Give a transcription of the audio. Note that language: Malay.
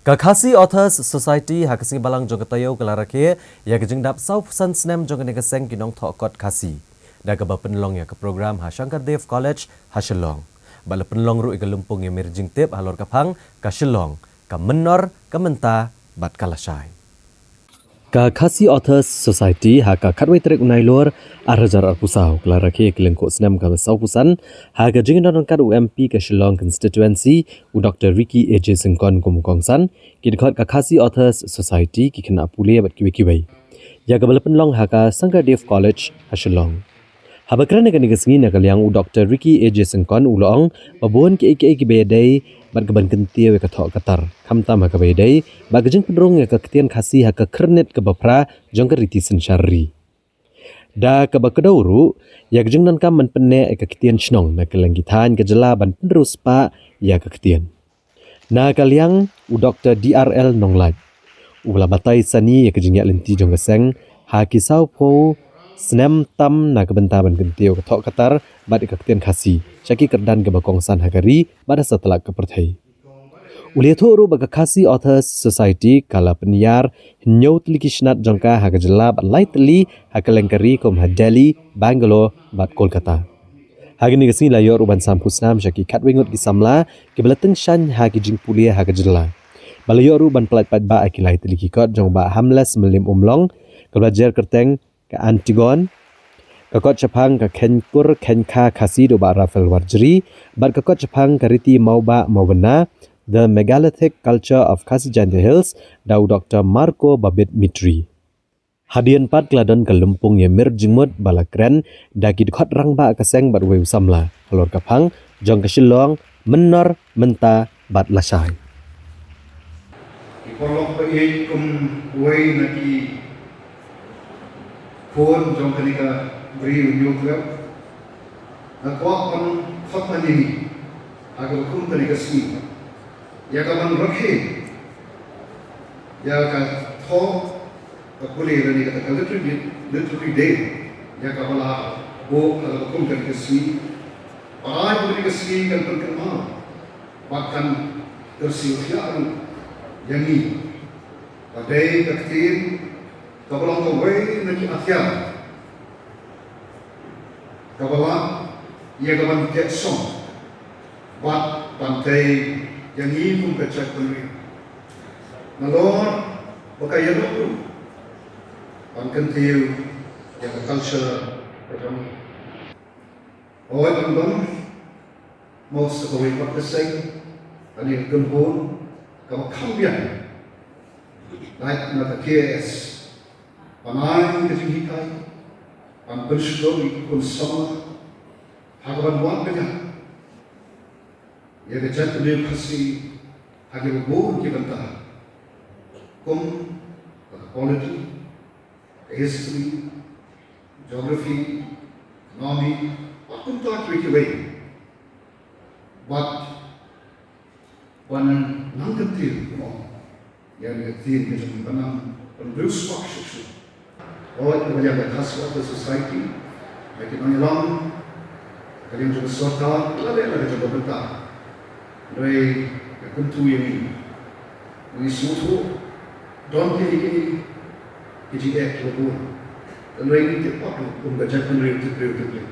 Khasi Authors Society haka sing balang jong katayo kala Rakhe ya ke jingdap sau pusan Snem jong ke seng kinong thokot Khasi. Da ke ba penlong ya ke program ha Syngkon College ha Shillong. Bala penlong ru ke lumpung ya mirjing tip halor kapang ka Shillong, ka menor ka menta bat kalasai. Ka Khasi Authors Society haka khatwai trek unai lor arhajar arpusau kala Rakhe ke Lyngkhuh Snem ka sau pusan haka Jingdon kat UMP ke Shillong constituency u Dr. Ricky AJ Syngkon kumkongsan kidkhot ka Khasi Authors Society ki kena pule bat kiwi ya ka bala penlong haka Syngkon College ha Shillong. Habakran ka nigasngi na kalyang u Dr. Ricky AJ Syngkon ulong babon ki bedai bat gaban kentia we kathok katar khamtam ha ka bedai ba gajing pendrong ya ka ketian Khasi ha ka kernet ke bapra jong ka riti sensyari da ka ba kedauru ya gajing nan kam man penne ka ketian snong na kelanggitan ke jela ban pendrus pa ya ka ketian na kalyang u Dr. DRL nonglat ula batai sani ya gajing ya lenti jong ka seng ha kisau po Snem tam na kebentaban gentio ketok katar bat ikaktian Khasi syaki kerdan ke bakongsan hagari pada setelah kepertai. Uliatu uru baka Khasi Authors Society kala penyiar nyau telikisnat jongka haga jelab lightly haga lengkari kom Delhi, Bangalore bat Kolkata. Hagi ni kesini layor uban sampusnam syaki katwengut gisamla ke belateng shan hagi jingpulia haga jela. Balayor uban pelat-pelat ba akilai telikikot jong ba hamles melim umlong ke belajar kerteng ke Antigon, ke kot Jepang ke Kenkur Kenka Khasi do ba Rafael Warjri, bat ke kot Jepang ke Riti Mauba Maubena, The Megalithic Culture of Khasi Jante Hills, dau Dr. Marco Babit Mitri. Hadian pat keladon ke lempung ye mir jingmut bala kren, dagi kot rang ba keseng bat weu samla, halor kapang, jong ke Shillong, menor, menta, bat lasai. Ikolok pa kum way naki phone trong cái này beri unyuk lep, aku akan fakta ini, aku kum cái này sini, ya kaman Rakhe, ya kan tho, aku boleh ni kata literally day, ya kaman bo kalau kum cái này sini, parai boleh cái sini kan perkema, bahkan tersiusia yang ini, padai kaktin kabalang kawai nanti akhir kabalang ia kaban Jackson bat pantai yang ini pun kecak penuh nalor pakai yang itu pankan tiu yang culture pertama awal tentang mau sekali pakai seng ani kembun kamu kambian naik nada KS Panain ke Jingdon, pan bersyukur ikut sama, hagaban buat banyak. Ya kejat beliau Khasi, hagaban buat kita tak. Kum, quality, history, geography, economy, apa pun tak kira-kira. But wan nang ketir, yang ketir macam panam, pan beruspak susu. Orang yang Khasi Authors Society, mereka menyelam, kalian juga serta, ada coba bentar. Dari kentu ini suatu, don kini KGF lebur, dan dari ini tepat, gajah penerima.